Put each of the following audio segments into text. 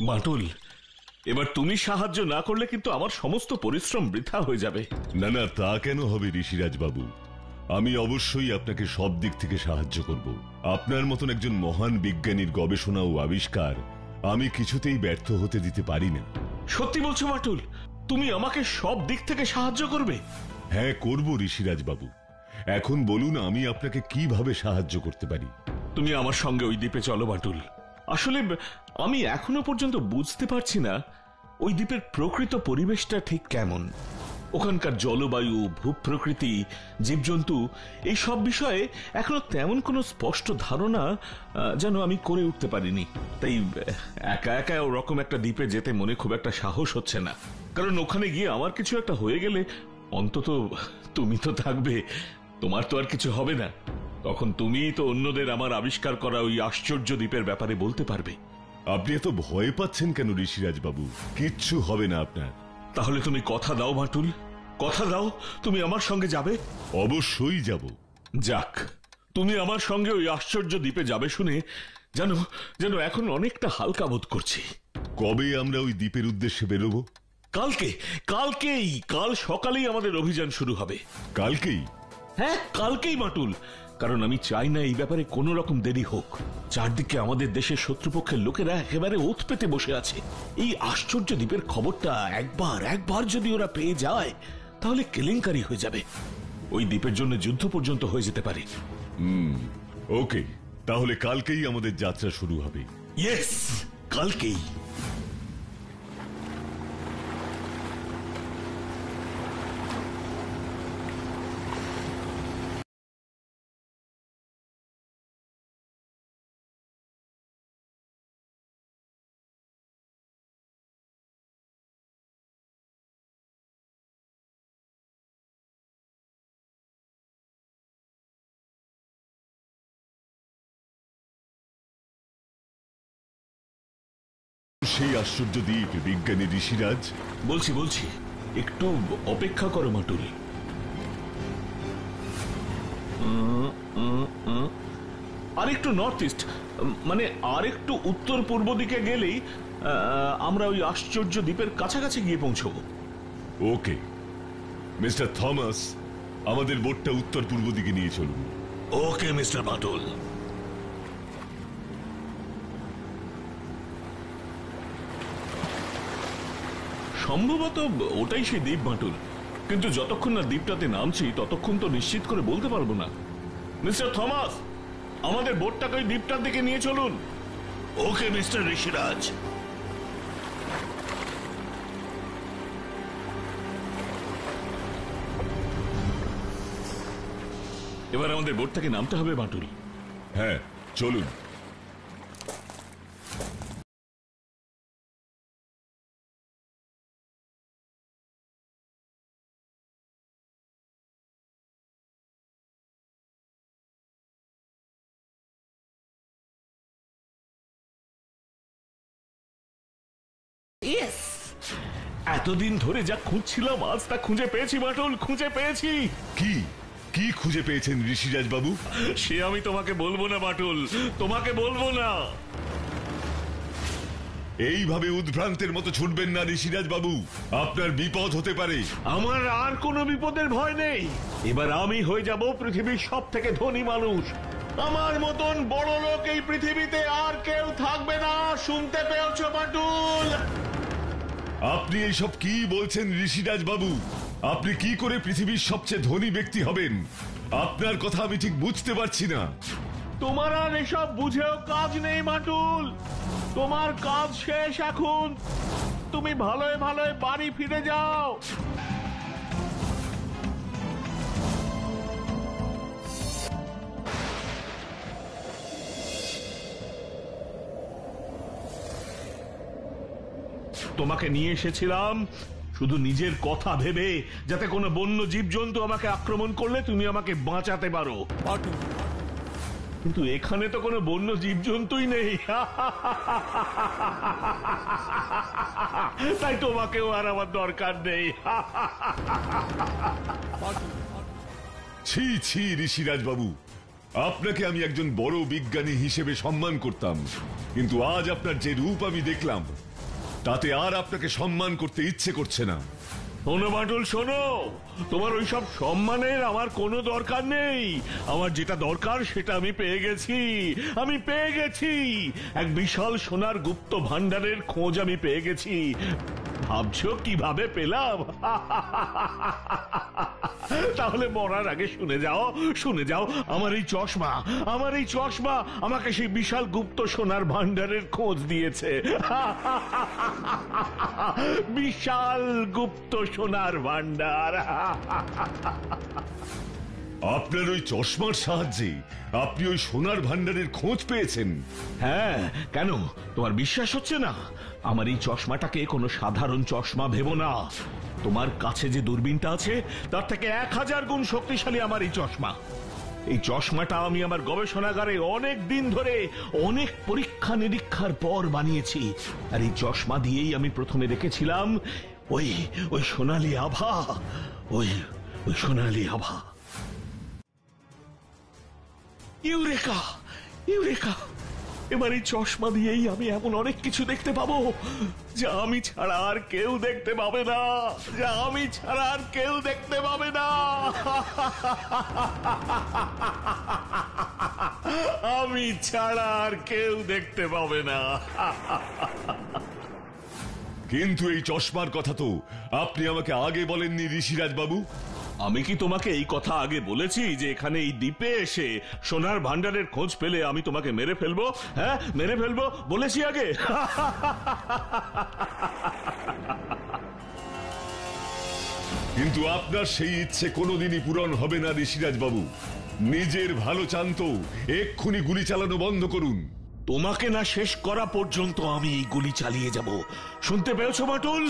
বাটুল, এবার তুমি সাহায্য না করলে কিন্তু আমার সমস্ত পরিশ্রম বৃথা হয়ে যাবে। না না, তা কেন হবে ঋষিরাজ বাবু, আমি অবশ্যই আপনাকে সব দিক থেকে সাহায্য করব। আপনার মতন একজন মহান বিজ্ঞানীর গবেষণা ও আবিষ্কার আমি কিছুতেই ব্যর্থ হতে দিতে পারি না। সত্যি বলছো বাটুল? তুমি আমাকে সব দিক থেকে সাহায্য করবে? হ্যাঁ, করব ঋষিরাজ বাবু। এখন বলুন আমি আপনাকে কিভাবে সাহায্য করতে পারি। তুমি আমার সঙ্গে ওই দ্বীপে চলো বাটুল। আসলে আমি এখনো পর্যন্ত বুঝতে পারছি না ওই দ্বীপের প্রকৃত পরিবেশটা ঠিক কেমন। ওখানকার জলবায়ু, ভূপ্রকৃতি, জীবজন্তু এই সব বিষয়ে এখনো তেমন কোনো স্পষ্ট ধারণা যেন আমি করে উঠতে পারিনি। তাই একা একা ওরকম একটা দ্বীপে যেতে মনে খুব একটা সাহস হচ্ছে না। কারণ ওখানে গিয়ে আমার কিছু একটা হয়ে গেলে অন্তত তুমি তো থাকবে, তোমার তো আর কিছু হবে না। তখন তুমিই তো অন্যদের আমার আবিষ্কার করা ওই আশ্চর্য দ্বীপের ব্যাপারে বলতে পারবে। আপনি এত ভয় পাচ্ছেন কেন ঋষিরাজ বাবু? কিচ্ছু হবে না আপনার। তাহলে তুমি কথা দাও বাটুল, কথা দাও তুমি আমার সঙ্গে যাবে। অবশ্যই যাব। যাক, তুমি আমার সঙ্গে ওই আশ্চর্য দ্বীপে যাবে শুনে জানো যেন এখন অনেকটা হালকা বোধ করছি। কবে আমরা ওই দ্বীপের উদ্দেশ্যে বেরোবো? কালকে, কালকেই, কাল সকালেই আমাদের অভিযান শুরু হবে। কালকেই? হ্যাঁ, কালকেই বাটুল। কারণ আমি চাই না এই ব্যাপারে কোনো রকম দেরি হোক। চারদিকে আমাদের দেশের শত্রুপক্ষের লোকেরা একেবারে ওত পেতে বসে আছে। এই আশ্চর্য দ্বীপের খবরটা একবার যদি ওরা পেয়ে যায় তাহলে কেলেঙ্কারি হয়ে যাবে। ওই দ্বীপের জন্য যুদ্ধ পর্যন্ত হয়ে যেতে পারে। ওকে, তাহলে কালকেই আমাদের যাত্রা শুরু হবে। ইয়েস, কালকেই। সেই আশ্চর্য দ্বীপ বিজ্ঞানী ঋষিরাজ। বলছি একটু অপেক্ষা করো মাটুল। আর একটু নর্থ ইস্ট, মানে আর একটু উত্তর পূর্ব দিকে গেলেই আমরা ওই আশ্চর্য দ্বীপের কাছাকাছি গিয়ে পৌঁছবো। ওকে মিস্টার থমাস, আমাদের বোটটা উত্তর পূর্ব দিকে নিয়ে চলুন। Okay mister Batul. সম্ভবত ওটাই সেই দ্বীপ বাটুল, কিন্তু যতক্ষণ না দ্বীপটাতে নামছি ততক্ষণ তো নিশ্চিত করে বলতে পারবো না। মিস্টার থমাস, আমাদের বোটটাকে ওই দ্বীপটার দিকে নিয়ে চলুন। Okay mister Rishiraj. এবার আমাদের বোট থেকে নামতে হবে বাটুল। হ্যাঁ, চলুন। এতদিন ধরে যা খুঁজছিলাম আজ তা খুঁজে পেয়েছি বাটুল, খুঁজে পেয়েছি। কি কি খুঁজে পেয়েছেন ঋষিরাজ বাবু? সে আমি তোমাকে বলবো না বাটুল, তোমাকে বলবো না। এইভাবে উদ্ভ্রান্তের মতো ছুটবেন না ঋষিরাজ বাবু, আপনার বিপদ হতে পারে। আমার আর কোনো বিপদের ভয় নেই। এবার আমি হয়ে যাব পৃথিবীর সব থেকে ধনী মানুষ। আমার মতন বড় লোক এই পৃথিবীতে আর কেউ থাকবে না। শুনতে পেয়েছো বাটুল? আপনি এইসব কি বলছেন ঋষিরাজ বাবু? আপনি কি করে পৃথিবীর সবচেয়ে ধনী ব্যক্তি হবেন? আপনার কথা আমি ঠিক বুঝতে পারছি না। তোমার আর এসব বুঝেও কাজ নেই বাটুল, তোমার কাজ শেষ এখন। তুমি ভালোয় ভালোয় বাড়ি ফিরে যাও। তোমাকে নিয়ে এসেছিলাম শুধু নিজের কথা ভেবে, যাতে কোনো বন্য জীবজন্তু আমাকে আক্রমণ করলে তুমি আমাকে বাঁচাতে পারো। কিন্তু এখানে তো কোনো বন্য জীবজন্তুই নেই। তাই তোমাকেও আর আমার দরকার নেই। ছি ছি ঋষিরাজ বাবু, আপনাকে আমি একজন বড় বিজ্ঞানী হিসেবে সম্মান করতাম, কিন্তু আজ আপনার যে রূপ আমি দেখলাম তাতে আর আপনাকে সম্মান করতে ইচ্ছে করছে না। শোনো বাটুল, শোনো, তোমার ওইসব সম্মানের আমার কোনো দরকার নেই। আমার যেটা দরকার সেটা আমি পেয়ে গেছি। এক বিশাল সোনার গুপ্ত ভান্ডারের খোঁজ আমি পেয়ে গেছি। ভাবছো কিভাবে পেলাম? তাহলে মরার আগে শুনে যাও, আমার এই চশমা আমাকে সেই বিশাল গুপ্ত সোনার ভান্ডারের খোঁজ দিয়েছে। বিশাল গুপ্ত সোনার ভান্ডার। আপনার ওই চশমার সাহায্যে আপনি ওই সোনার ভান্ডারের খোঁজ পেয়েছেন? হ্যাঁ, কেন তোমার বিশ্বাস হচ্ছে না? আমার এই চশমাটাকে কোনো সাধারণ চশমা ভেবো না। তোমার কাছে যে দূরবীনটা আছে তার থেকে 1000 গুণ শক্তিশালী আমার এই চশমা। এই চশমাটা আমি আমার গবেষণাগারে অনেক দিন ধরে অনেক পরীক্ষা নিরীক্ষার পর বানিয়েছি। আর এই চশমা দিয়েই আমি প্রথমে দেখেছিলাম ওই সোনালী আভা, ওই সোনালী আভা। ইউরেকা! এবার এই চশমা দিয়েই আমি এমন অনেক কিছু দেখতে পাবো যা আমি ছাড়া আর কেউ দেখতে পাবে না। আমি ছাড়া আর কেউ দেখতে পাবে না। কিন্তু এই চশমার কথা তো আপনি আমাকে আগে বলেননি ঋষিরাজ বাবু। আমি কি তোমাকে এই কথা আগে বলেছি যে এখানে এই দ্বীপে এসে সোনার ভান্ডারের খোঁজ পেলে আমি তোমাকে মেরে ফেলবো? হ্যাঁ, মেরে ফেলবো বলেছি আগে? কিন্তু আপনার সেই ইচ্ছে কোনোদিনই পূরণ হবে না ঋষিরাজ বাবু। নিজের ভালো চান তো এক্ষুনি গুলি চালানো বন্ধ করুন। তোমাকে না শেষ করা পর্যন্ত আমি এই গুলি চালিয়ে যাব। শুনতে পেয়েছো বাটুল?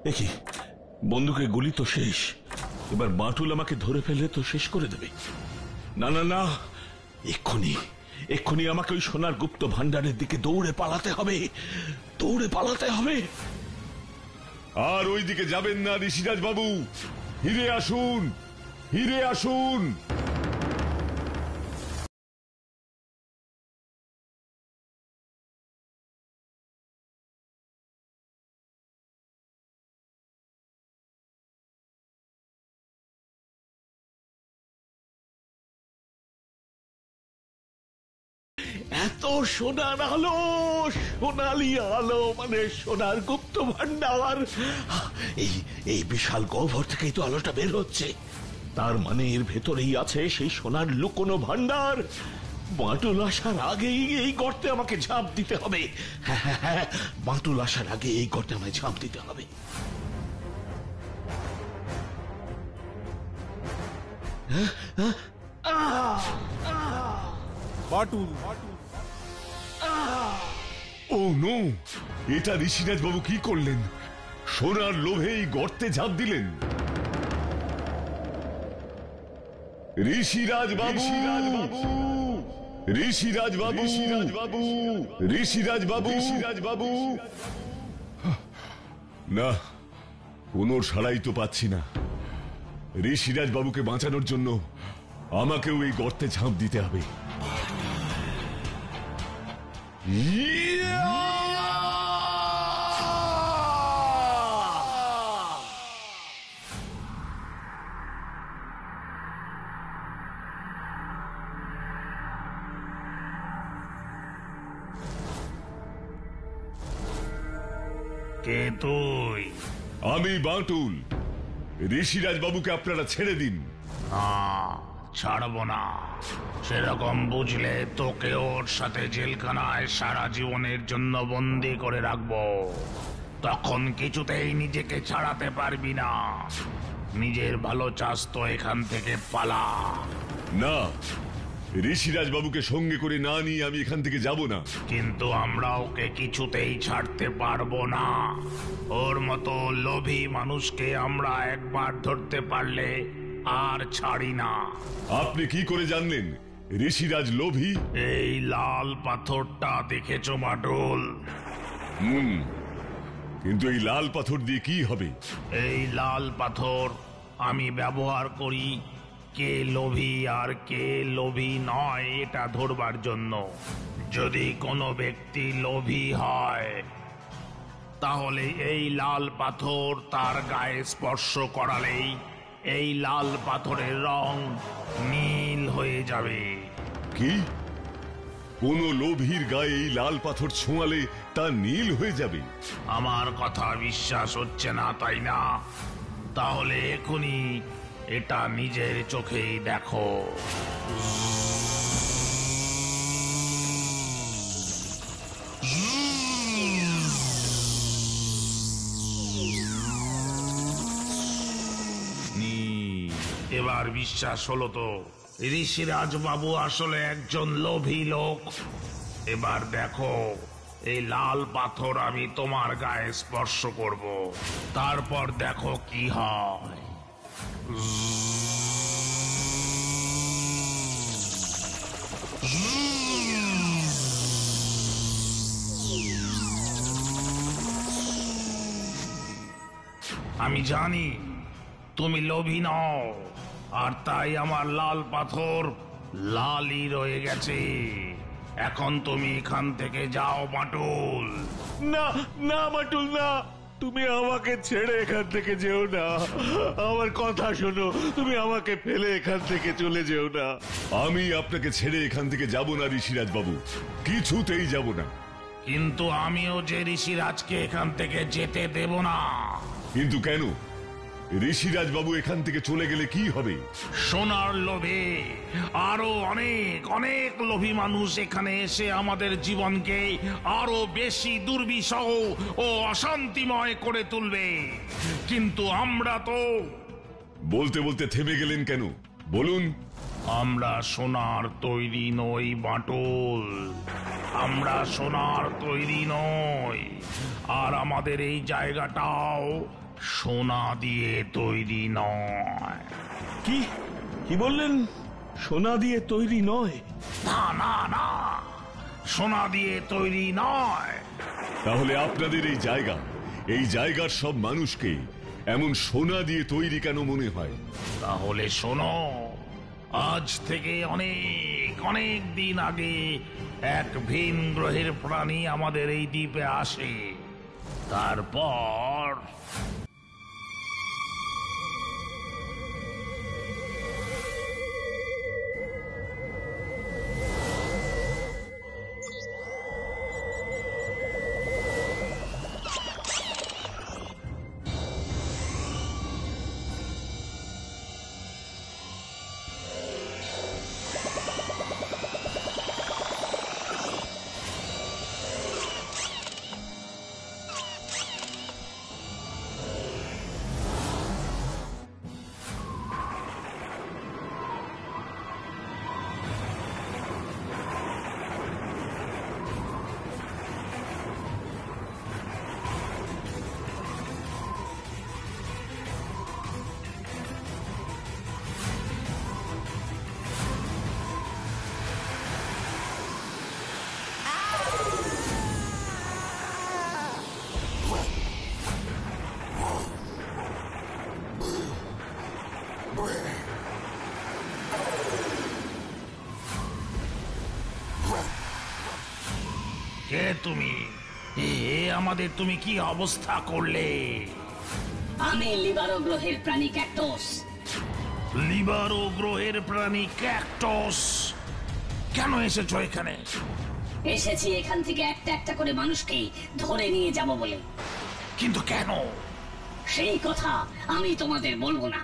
এ কি বন্দুকে গুলি তো শেষ। এবার বাটুল আমাকে ধরে ফেলে তো শেষ করে দেবে। না, এক্ষুনি আমাকে ওই সোনার গুপ্ত ভান্ডারের দিকে দৌড়ে পালাতে হবে। আর ওই দিকে যাবেন না ঋষিরাজ বাবু। হিরে আসুন। এত সোনার আলো, সোনালি আলো, মানে সোনার গুপ্ত ভান্ডার। এই বিশাল গহ্বর থেকেই তো আলোটা বের হচ্ছে। তার মানে এর ভেতরেই আছে সেই সোনার লুকোনো ভান্ডার। বাটুল আসার আগেই এই গর্তে আমাকে ঝাঁপ দিতে হবে। হ্যাঁ, বাটুল আসার আগে এই গর্তে আমায় ঝাঁপ দিতে হবে। বাটুল, ও নো! এটা ঋষিরাজ বাবু কি করলেন? সোনার লোভেই গর্তে ঝাঁপ দিলেন। ঋষিরাজ বাবু! না, কোনো সাড়াই তো পাচ্ছি না। ঋষিরাজ বাবুকে বাঁচানোর জন্য আমাকেও এই গর্তে ঝাঁপ দিতে হবে। কে তুই? আমি বাটুল। ঋষিরাজ বাবুকে আপনারা ছেড়ে দিন। না, ছাড়বো না। সেরকম বুঝলে তোকে ওর সাথে জেলখানায় সারা জীবনের জন্য বন্দি করে রাখবো। তখন কিছুতেই নিজেকে ছাড়াতে পারবি না। নিজের ভালো চাস তো এখান থেকে পালা। না, ঋষিরাজ বাবুকে সঙ্গে করে না নিয়ে আমি এখান থেকে যাব না। কিন্তু আমরা ওকে কিছুতেই ছাড়তে পারবো না। ওর মতো লোভী মানুষকে আমরা একবার ধরতে পারলে আর ছাড়ি না। আপনি কি করে জানলেন ঋষিরাজ লোভী? এই লাল পাথরটা দেখেছো বাটুল? কিন্তু এই লাল পাথর দিয়ে কি হবে? এই লাল পাথর আমি ব্যবহার করি কে লোভী আর কে লোভী নয় এটা ধরবার জন্য। যদি কোনো ব্যক্তি লোভী হয় তাহলে এই লাল পাথর তার গায়ে স্পর্শ করালেই এই লাল পাথরের রং নীল হয়ে যাবে। কি? কোন লোভীর গায়ে এই লাল পাথর ছোঁয়ালে তা নীল হয়ে যাবে? আমার কথা বিশ্বাস হচ্ছে না তাই না? তাহলে এখনই এটা নিজের চোখেই দেখো। এবার বিশ্বাস হলো তো ঋষিরাজ বাবু আসলে একজন লোভী লোক। এবার দেখো এই লাল পাথর আমি তোমার গায়ে স্পর্শ করব, তারপর দেখো কি হয়। আমি জানি তুমি লোভী নও, আর তাই আমার লাল পাথর লালই রয়ে গেছে। এখন তুমি এখান থেকে যাও বাটুল। না না বাটুল, না, তুমি আমাকে ছেড়ে এখান থেকে যেও না। আমার কথা শোনো, তুমি আমাকে ফেলে এখান থেকে চলে যেও না। আমি আপনাকে ছেড়ে এখান থেকে যাব না ঋষিরাজ বাবু, কিছুতেই যাব না। কিন্তু আমিও যে ঋষিরাজকে এখান থেকে যেতে দেব না। কিন্তু কেন? ঋষিরাজ বাবু এখান থেকে চলে গেলে কি হবে? সোনার লোভে আরো অনেক অনেক লোভী মানুষ এখানে এসে আমাদের জীবনকে আরো বেশি দুর্বিষহ ও অশান্তিময় করে তুলবে। কিন্তু আমরা তো... বলতে বলতে থেমে গেলেন কেন? বলুন। আমরা সোনার তৈরি নই বাটুল, আমরা সোনার তৈরি নই। আর আমাদের এই জায়গাটাও সোনা দিয়ে তৈরি নয়। কি কি বললেন? সোনা দিয়ে তৈরি নয়? না না না, সোনা দিয়ে তৈরি নয়। তাহলে আপনাদের এই জায়গার সব মানুষকে এমন সোনা দিয়ে তৈরি কেন মনে হয়? তাহলে শোনো, আজ থেকে অনেক অনেক দিন আগে এক ভিন গ্রহের প্রাণী আমাদের এই দ্বীপে আসে। তারপর কে তুমি? আমাদের তুমি কি অবস্থা করলে? আমি লিবারো গ্রহের প্রাণী ক্যাকটাস। লিবারো গ্রহের প্রাণী ক্যাকটাস? কেন এসেছো এখানে? এসেছি এখান থেকে একটা একটা করে মানুষকে ধরে নিয়ে যাব বলে। কিন্তু কেন? সেই কথা আমি তোমাদের বলবো না।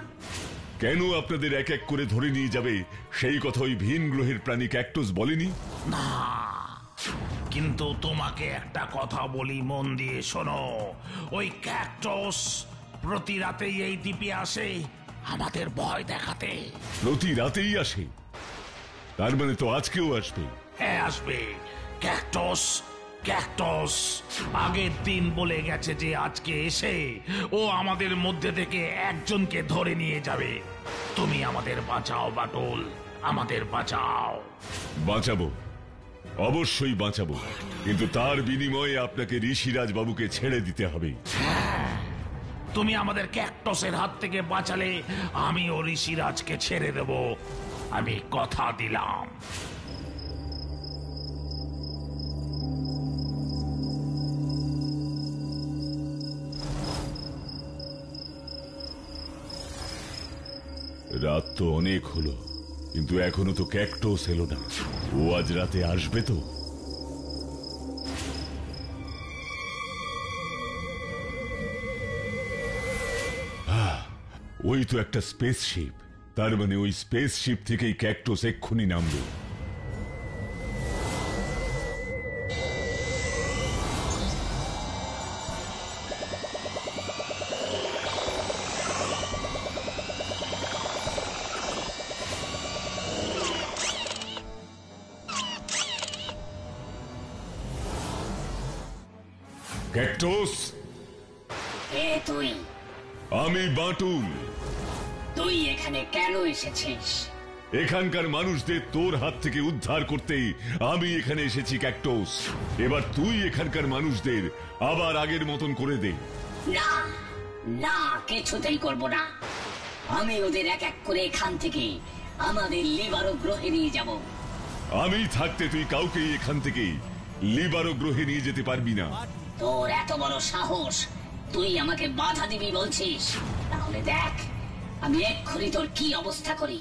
কেন আপনাদের এক এক করে ধরে নিয়ে যাবে সেই কথা ওই ভিন গ্রহের প্রাণী ক্যাকটাস বলেনি? না, কিন্তু তোমাকে একটা কথা বলি, মন দিয়ে শোনো। ওই ক্যাকটাস প্রতি রাতেই এই দ্বীপে আসে আমাদের ভয় দেখাতে। প্রতি রাতেই আসে? তার মানে তো আজকেও আসবে। হ্যাঁ আসবে। ক্যাকটাস ক্যাকটাস আগের দিন বলে গেছে যে আজকে এসে ও আমাদের মধ্যে থেকে একজনকে ধরে নিয়ে যাবে। তুমি আমাদের বাঁচাও বাটুল, আমাদের বাঁচাও। বাঁচাবো, অবশ্যই বাঁচাবো, কিন্তু তার বিনিময়ে আপনাকে ঋষিরাজ বাবুকে ছেড়ে দিতে হবে। তুমি আমাদের ক্যাকটাসের হাত থেকে বাঁচালে আমি ও ঋষিরাজকে ছেড়ে দেব, আমি কথা দিলাম। রাত তো অনেক হলো, কিন্তু এখনো তো ক্যাকটাস এলো না। ও আজ রাতে আসবে তো? ওই তো একটা স্পেসশিপ, তার মানে ওই স্পেসশিপ থেকেই ক্যাকটাস এক্ষুনি নামবে। ক্যাকটাস, কে তুই? আমি বাটুল। তুই এখানে কেন এসেছিস? এখানকার মানুষদের তোর হাত থেকে উদ্ধার করতে আমি এখানে এসেছি ক্যাকটাস। এবার তুই এখানকার মানুষদের আবার আগের মতন করে দে। না না, কিছুতেই করব না। আমি ওদের এক এক করে এখান থেকে আমাদের লিবারো গ্রহে নিয়ে যাব। আমি থাকতে তুই কাউকেই এখান থেকে লিবারো গ্রহে নিয়ে যেতে পারবি না। তোর এত বড় সাহস, তুই আমাকে বাধা দিবি বলছিস? তাহলে দেখ আমি এক্ষুনি তোর কি অবস্থা করি।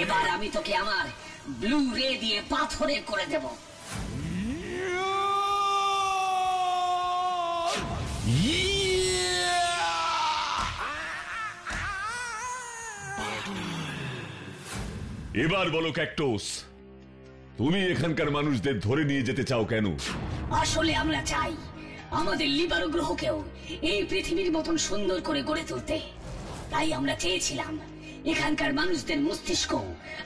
এবার আমি তোকে আমার ব্লু রে দিয়ে পাথরে করে দেব। এবার বলো ক্যাকটাস, তুমি এখানকার মানুষদের ধরে নিয়ে যেতে চাও কেন? আসলে আমরা চাই আমাদের লিবারো গ্রহকেও এই পৃথিবীর মতন সুন্দর করে গড়ে তুলতে। তাই আমরা চেয়েছিলাম এখানকার মানুষদের মস্তিষ্ক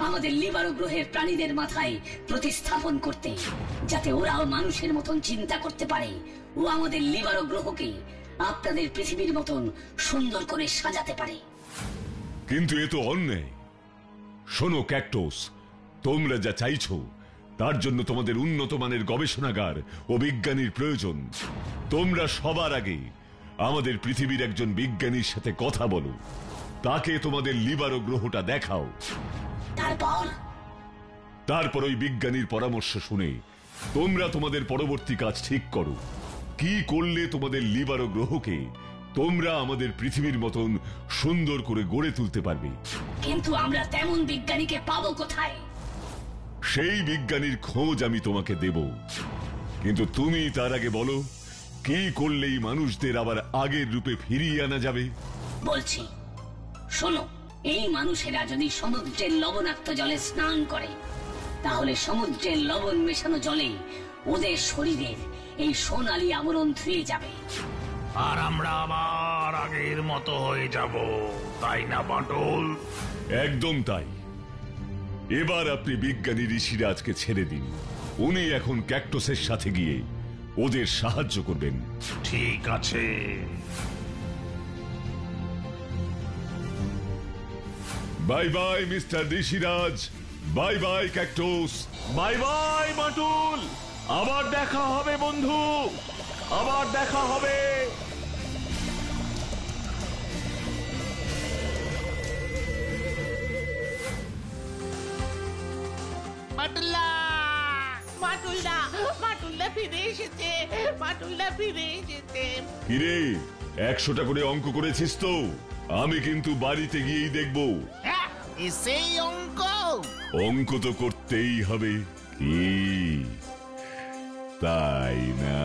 আমাদের লিবারো গ্রহের প্রাণীদের মাথায় প্রতিস্থাপন করতে, যাতে ওরাও মানুষের মতন চিন্তা করতে পারে ও আমাদের লিবারো গ্রহকে আপনাদের পৃথিবীর মতন সুন্দর করে সাজাতে পারে। কিন্তু এ তো অন্যায়। শোনো ক্যাকটাস, তোমরা যা চাইছো তার জন্য তোমাদের উন্নত মানের গবেষণাগার ও বিজ্ঞানীর প্রয়োজন। তোমরা সবার আগে আমাদের পৃথিবীর একজন বিজ্ঞানীর সাথে কথা বলো, তাকে তোমাদের লিবারো গ্রহটা দেখাও। তারপর ওই বিজ্ঞানীর পরামর্শ শুনে তোমরা তোমাদের পরবর্তী কাজ ঠিক করো। কি করলে তোমাদের লিবারো গ্রহকে তোমরা আমাদের পৃথিবীর মতন সুন্দর করে গড়ে তুলতে পারবে। কিন্তু আমরা তেমন বিজ্ঞানীকে পাবো কোথায়? সেই বিজ্ঞানীর খোঁজ আমি তোমাকে দেব, কিন্তু তুমি তার আগে বলো কি করলেই মানুষদের আবার আগের রূপে ফিরিয়ে আনা যাবে। বলছি, শোনো, এই মানুষেরা যদি সমুদ্রের লবণাক্ত জলে স্নান করে, তাহলে সমুদ্রের লবণ মেশানো জলে ওদের শরীরের এই সোনালী আবরণ ধুয়ে যাবে, আর আমরা আবার আগের মতো হয়ে যাব, তাই না বাটুল? একদম তাই। এবার আপনি বিজ্ঞানী ঋষিরাজকে ছেড়ে দিন। উনি এখন ক্যাকটাসের সাথে গিয়ে ওদের সাহায্য করবেন। ঠিক আছে। Bye bye mister Rishiraj, bye bye cactus, bye bye Batul, আবার দেখা হবে বন্ধু, আবার দেখা হবে। বাটুল্লা, বাটুল্লা, বাটুল্লা বাটুলদা ফিরে এসেছে, বাটুলদা ফিরে এসেছে। কিরে 100টা করে অঙ্ক করেছিস তো? আমি কিন্তু বাড়িতে গিয়েই দেখবো। হ্যাঁ, সেই অঙ্ক। অঙ্ক তো করতেই হবে, কি তাই না?